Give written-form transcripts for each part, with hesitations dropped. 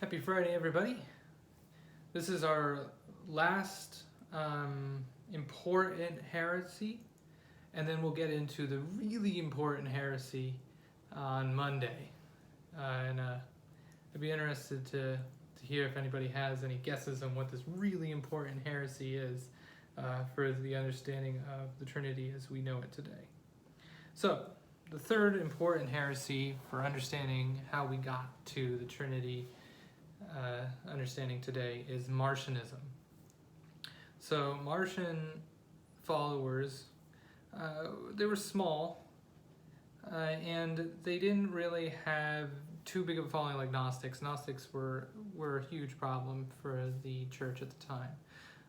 Happy Friday, everybody. This is our last important heresy, and then we'll get into the really important heresy on Monday. I'd be interested to hear if anybody has any guesses on what this really important heresy is for the understanding of the Trinity as we know it today. So, the third important heresy for understanding how we got to the Trinity understanding today is Martianism. So Martian followers, they were small, and they didn't really have too big of a following like Gnostics. Gnostics were a huge problem for the church at the time.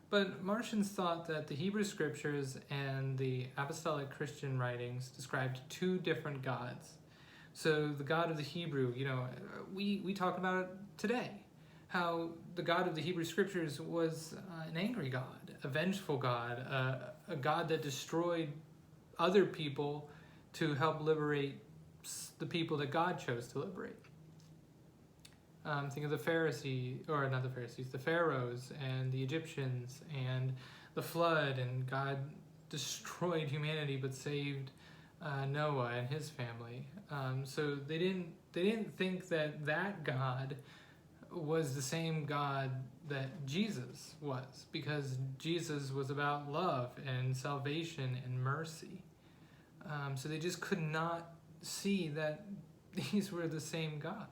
But Martians thought that the Hebrew scriptures and the apostolic Christian writings described two different gods. So the God of the Hebrew, we talk about it today, how the God of the Hebrew scriptures was an angry God, a vengeful God, a God that destroyed other people to help liberate the people that God chose to liberate. Think of the Pharaohs and the Egyptians and the flood, and God destroyed humanity but saved Noah and his family. So they didn't think that God was the same God that Jesus was, because Jesus was about love and salvation and mercy. So they just could not see that these were the same God.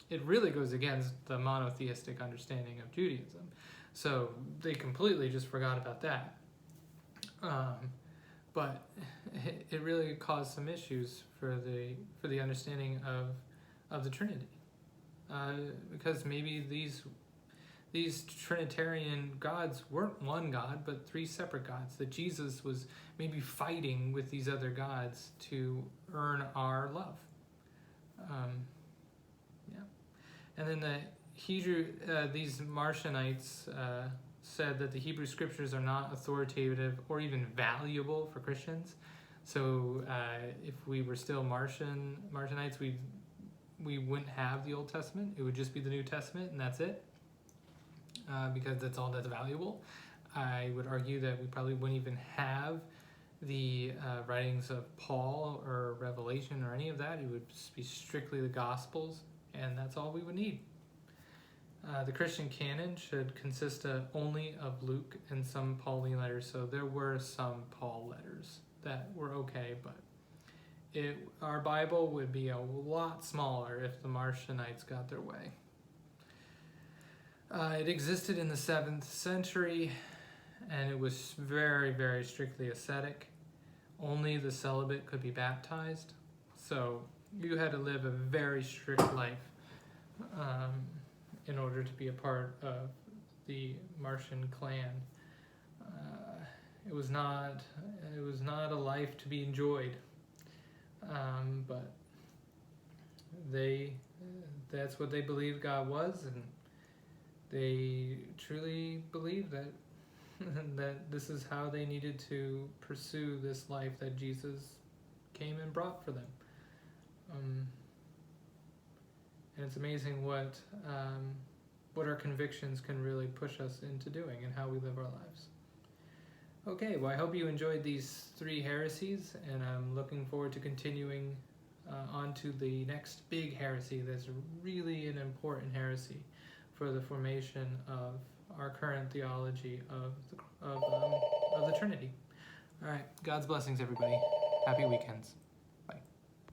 It really goes against the monotheistic understanding of Judaism. So they completely just forgot about that. But it really caused some issues for the understanding of the Trinity. Because maybe these Trinitarian gods weren't one God, but three separate gods, that Jesus was maybe fighting with these other gods to earn our love. And then these Martionites said that the Hebrew scriptures are not authoritative or even valuable for Christians. So if we were still Martionites, we wouldn't have the Old Testament. It would just be the New Testament, and that's it, because that's all that's valuable. I would argue that we probably wouldn't even have the writings of Paul or Revelation or any of that. It would just be strictly the Gospels, and that's all we would need. The Christian canon should consist only of Luke and some Pauline letters, so there were some Paul letters that were okay, but our Bible would be a lot smaller if the Martionites got their way. It existed in the 7th century, and it was very, very strictly ascetic. Only the celibate could be baptized, so you had to live a very strict life in order to be a part of the Martian clan. It was not a life to be enjoyed. But that's what they believed God was, and they truly believed that that this is how they needed to pursue this life that Jesus came and brought for them. And it's amazing what our convictions can really push us into doing and how we live our lives. Okay, well, I hope you enjoyed these 3 heresies, and I'm looking forward to continuing on to the next big heresy that's really an important heresy for the formation of our current theology of the Trinity. All right, God's blessings, everybody. Happy weekends.